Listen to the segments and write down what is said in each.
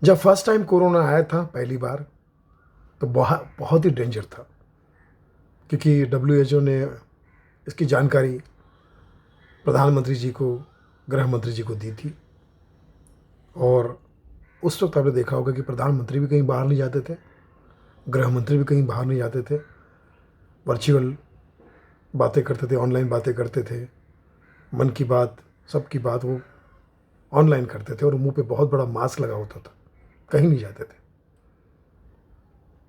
जब first time corona आया था पहली बार, तो बहुत बहुत ही डेंजर था, क्योंकि डब्ल्यूएचओ ने इसकी जानकारी प्रधानमंत्री जी को, गृह मंत्री जी को दी थी। और उस वक्त आपने देखा होगा कि प्रधानमंत्री भी कहीं बाहर नहीं जाते थे, गृह मंत्री भी कहीं बाहर नहीं जाते थे, वर्चुअल बातें करते थे, ऑनलाइन बातें करते थे। मन की बात, सबकी बात वो ऑनलाइन करते थे और मुंह पे बहुत बड़ा मास्क लगा होता था, कहीं नहीं जाते थे।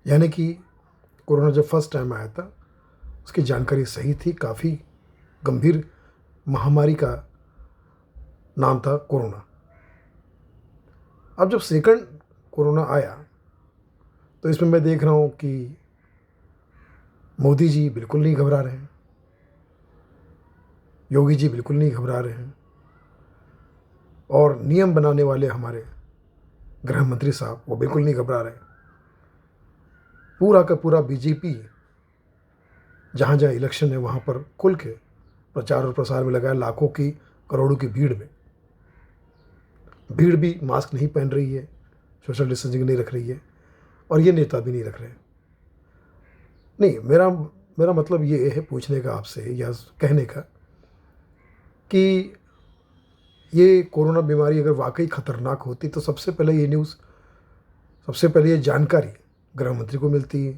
यानी कि कोरोना जब फर्स्ट टाइम आया था, उसकी जानकारी सही थी, काफ़ी गंभीर महामारी का नाम था कोरोना। अब जब सेकंड कोरोना आया, तो इसमें मैं देख रहा हूँ कि मोदी जी बिल्कुल नहीं घबरा रहे हैं, योगी जी बिल्कुल नहीं घबरा रहे हैं, और नियम बनाने वाले हमारे गृह मंत्री साहब वो बिल्कुल नहीं घबरा रहे। पूरा का पूरा बीजेपी जहाँ जहाँ इलेक्शन है वहाँ पर खुल के प्रचार और प्रसार में लगा है, लाखों की करोड़ों की भीड़ में। भीड़ भी मास्क नहीं पहन रही है, सोशल डिस्टेंसिंग नहीं रख रही है, और ये नेता भी नहीं रख रहे हैं। नहीं, मेरा मेरा मतलब ये है पूछने का आपसे, या कहने का, कि ये कोरोना बीमारी अगर वाकई ख़तरनाक होती तो सबसे पहले ये न्यूज़, सबसे पहले ये जानकारी गृह मंत्री को मिलती,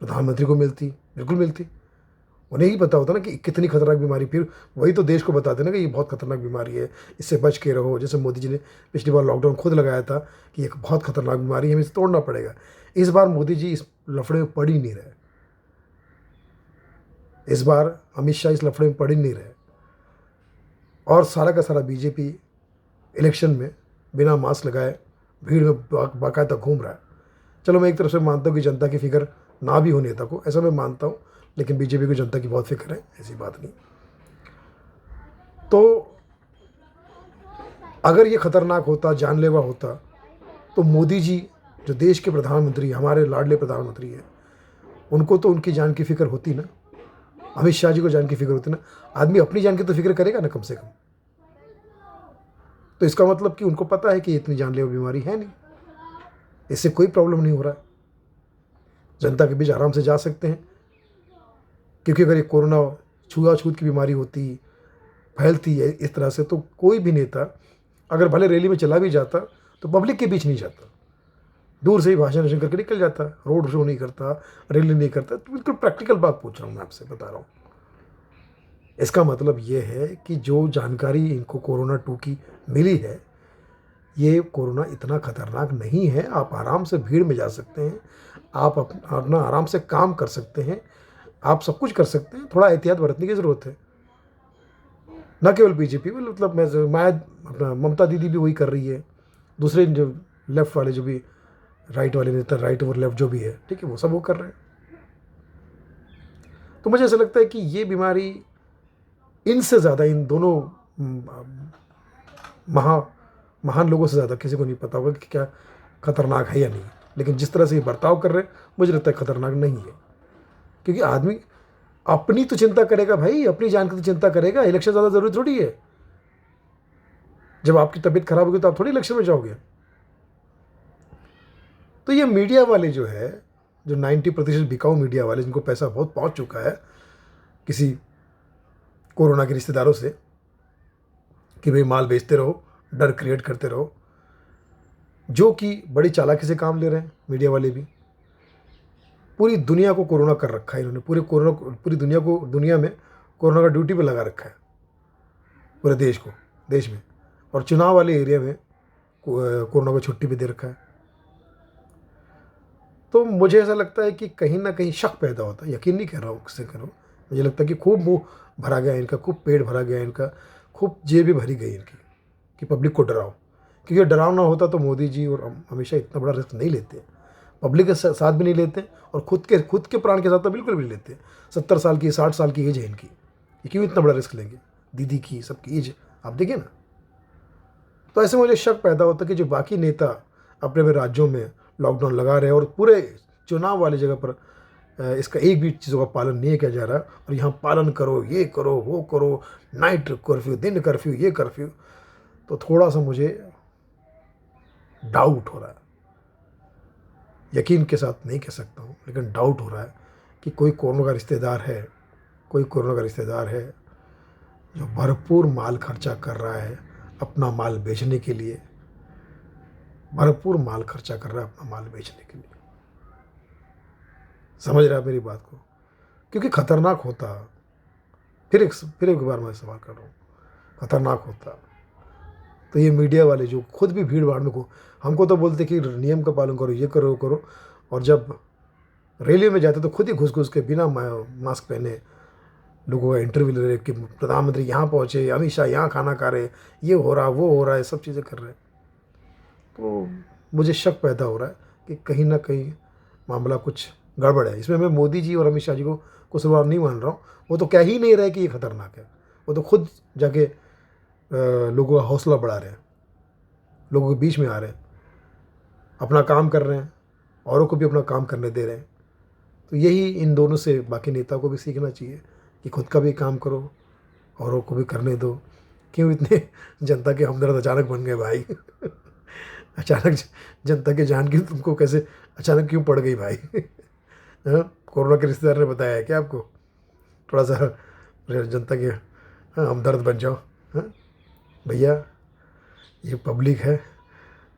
प्रधानमंत्री को मिलती, बिल्कुल मिलती। उन्हें ही पता होता ना कि कितनी खतरनाक बीमारी, फिर वही तो देश को बताते ना कि ये बहुत खतरनाक बीमारी है, इससे बच के रहो। जैसे मोदी जी ने पिछली बार लॉकडाउन खुद लगाया था कि एक बहुत खतरनाक बीमारी है, हमें इसे तोड़ना पड़ेगा। इस बार मोदी जी इस लफड़े में पड़ ही नहीं रहे, इस बार अमित शाह इस लफड़े में पड़ ही नहीं रहे, और सारा का सारा बीजेपी इलेक्शन में बिना मास्क लगाए भीड़ में बाकायदा घूम रहा है। चलो, मैं एक तरफ से मानता हूँ कि जनता की फिक्र ना भी हो नेता को, ऐसा मैं मानता हूँ, लेकिन बीजेपी को जनता की बहुत फिक्र है, ऐसी बात नहीं। तो अगर ये खतरनाक होता, जानलेवा होता, तो मोदी जी जो देश के प्रधानमंत्री, हमारे लाडले प्रधानमंत्री हैं, उनको तो उनकी जान की फिक्र होती ना। अमित शाह जी को जान की फिक्र होती ना। आदमी अपनी जान की तो फिक्र करेगा ना कम से कम। तो इसका मतलब कि उनको पता है कि इतनी जानलेवा बीमारी है नहीं, इससे कोई प्रॉब्लम नहीं हो रहा है, जनता के बीच आराम से जा सकते हैं। क्योंकि अगर ये कोरोना छुआछूत की बीमारी होती, फैलती है इस तरह से, तो कोई भी नेता अगर भले रैली में चला भी जाता तो पब्लिक के बीच नहीं जाता, दूर से ही भाषण करके निकल जाता, रोड शो नहीं करता, रैली नहीं करता। तो बिल्कुल प्रैक्टिकल बात पूछ रहा हूँ, मैं आपसे बता रहा हूँ। इसका मतलब ये है कि जो जानकारी इनको कोरोना 2 की मिली है, ये कोरोना इतना खतरनाक नहीं है। आप आराम से भीड़ में जा सकते हैं, आप अपना आराम से काम कर सकते हैं, आप सब कुछ कर सकते हैं। थोड़ा एहतियात बरतने की ज़रूरत है। न केवल बीजेपी, मतलब मैं अपना ममता दीदी भी वही कर रही है, दूसरे जो लेफ्ट वाले, जो भी राइट वाले नेता, राइट और लेफ्ट जो भी है, ठीक है, वो सब वो कर रहे हैं। तो मुझे ऐसा लगता है कि ये बीमारी इनसे ज़्यादा, इन दोनों महा महान लोगों से ज़्यादा किसी को नहीं पता होगा कि क्या खतरनाक है या नहीं। लेकिन जिस तरह से ये बर्ताव कर रहे हैं, मुझे लगता है खतरनाक नहीं है। क्योंकि आदमी अपनी तो चिंता करेगा भाई, अपनी जान की तो चिंता करेगा। इलेक्शन ज़्यादा ज़रूरी थोड़ी है। जब आपकी तबीयत खराब होगी तो आप थोड़ी इलेक्शन में जाओगे। तो ये मीडिया वाले जो है, जो 90% बिकाऊ मीडिया वाले, जिनको पैसा बहुत पहुंच चुका है किसी कोरोना के रिश्तेदारों से, कि भाई माल बेचते रहो, डर क्रिएट करते रहो, जो कि बड़ी चालाकी से काम ले रहे हैं मीडिया वाले भी। पूरी दुनिया को कोरोना कर रखा है इन्होंने, पूरी दुनिया में कोरोना का ड्यूटी पे लगा रखा है, पूरे देश में। और चुनाव वाले एरिया में कोरोना को छुट्टी पे दे रखा है। तो मुझे ऐसा लगता है कि कहीं ना कहीं शक पैदा होता है। यकीन नहीं कर रहा हूँ, किससे करो, मुझे लगता है कि खूब मुंह भरा गया इनका, खूब पेट भरा गया इनका, खूब जेबें भरी गई इनकी, कि पब्लिक को डराओ। क्योंकि डरावना होता तो मोदी जी और हमेशा इतना बड़ा रिस्क नहीं लेते, पब्लिक के साथ भी नहीं लेते, और खुद के प्राण के साथ तो बिल्कुल भी नहीं लेते। 70 साल की, 60 साल की एज है इनकी, ये क्यों इतना बड़ा रिस्क लेंगे? दीदी की, सबकी एज आप देखिए ना। तो ऐसे मुझे शक पैदा होता है कि जो बाकी नेता अपने अपने राज्यों में लॉकडाउन लगा रहे हैं, और पूरे चुनाव वाली जगह पर इसका एक भी चीज़ों का पालन नहीं किया जा रहा, और यहाँ पालन करो, ये करो, वो करो, नाइट कर्फ्यू, दिन कर्फ्यू, ये कर्फ्यू, तो थोड़ा सा मुझे डाउट हो रहा है, यकीन के साथ नहीं कह सकता हूँ, लेकिन डाउट हो रहा है कि कोई कोरोना का रिश्तेदार है, कोई कोरोना का रिश्तेदार है जो भरपूर माल खर्चा कर रहा है अपना माल बेचने के लिए, भरपूर माल खर्चा कर रहा है अपना माल बेचने के लिए। समझ रहा है मेरी बात को? क्योंकि खतरनाक होता, फिर एक बार मैं सवाल कर रहा हूँ, खतरनाक होता तो ये मीडिया वाले जो खुद भी भीड़ भाड़ में को हमको तो बोलते कि नियम का पालन करो, ये करो वो करो, और जब रैली में जाते तो खुद ही घुस घुस के बिना मास्क पहने लोगों का इंटरव्यू ले रहे कि प्रधानमंत्री यहाँ पहुँचे, अमित शाह यहाँ खाना खा रहे, ये हो रहा वो हो रहा है, सब चीज़ें कर रहे हैं। तो मुझे शक पैदा हो रहा है कि कहीं ना कहीं मामला कुछ गड़बड़ है। इसमें मैं मोदी जी और अमित शाह जी को कसूरवार नहीं मान रहा हूँ, वो तो कह ही नहीं रहे कि ये खतरनाक है, वो तो खुद जाके लोगों का हौसला बढ़ा रहे हैं, लोगों के बीच में आ रहे हैं, अपना काम कर रहे हैं, औरों को भी अपना काम करने दे रहे हैं। तो यही इन दोनों से बाकी नेताओं को भी सीखना चाहिए कि खुद का भी काम करो, औरों को भी करने दो। क्यों इतने जनता के हमदर्द अचानक बन गए भाई? अचानक जनता की जान की तुमको कैसे अचानक क्यों पड़ गई भाई? हाँ, कोरोना के रिश्तेदार ने बताया है क्या आपको? थोड़ा सा जनता के हमदर्द बन जाओ। हाँ भैया, ये पब्लिक है,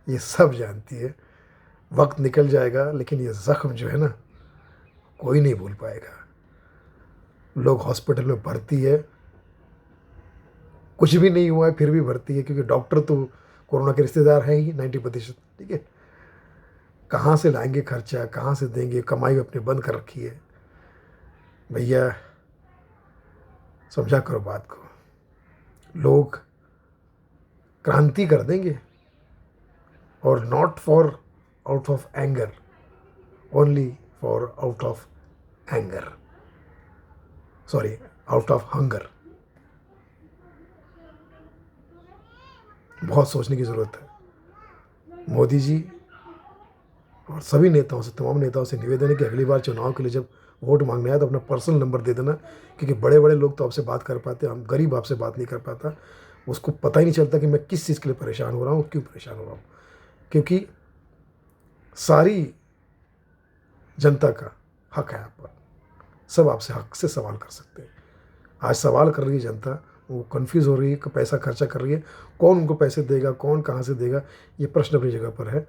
ये सब जानती है, वक्त निकल जाएगा, लेकिन ये ज़ख्म जो है ना, कोई नहीं भूल पाएगा। लोग हॉस्पिटल में भर्ती है, कुछ भी नहीं हुआ है फिर भी भर्ती है, क्योंकि डॉक्टर तो कोरोना के रिश्तेदार हैं ही 90%। ठीक है, कहाँ से लाएंगे खर्चा, कहाँ से देंगे? कमाई अपने बंद कर रखी है। भैया समझा करो बात को, लोग क्रांति कर देंगे, और not for out of anger, only for out of anger, sorry out of hunger. बहुत सोचने की ज़रूरत है। मोदी जी और सभी नेताओं से, तमाम नेताओं से निवेदन है कि अगली बार चुनाव के लिए जब वोट मांगने आए तो अपना पर्सनल नंबर दे देना, क्योंकि बड़े बड़े लोग तो आपसे बात कर पाते हैं, हम गरीब आपसे बात नहीं कर पाता, उसको पता ही नहीं चलता कि मैं किस चीज़ के लिए परेशान हो रहा हूँ, क्यों परेशान हो रहा हूँ। क्योंकि सारी जनता का हक है आप पर, सब आपसे हक से सवाल कर सकते हैं। आज सवाल कर रही है जनता, वो कंफ्यूज हो रही है कि पैसा खर्चा कर रही है, कौन उनको पैसे देगा, कौन कहाँ से देगा, ये प्रश्न अपनी जगह पर है।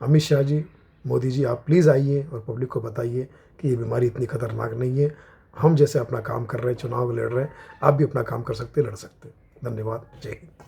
अमित शाह जी, मोदी जी, आप प्लीज़ आइए और पब्लिक को बताइए कि ये बीमारी इतनी खतरनाक नहीं है। हम जैसे अपना काम कर रहे हैं, चुनाव लड़ रहे हैं, आप भी अपना काम कर सकते, लड़ सकते। धन्यवाद, जय हिंद।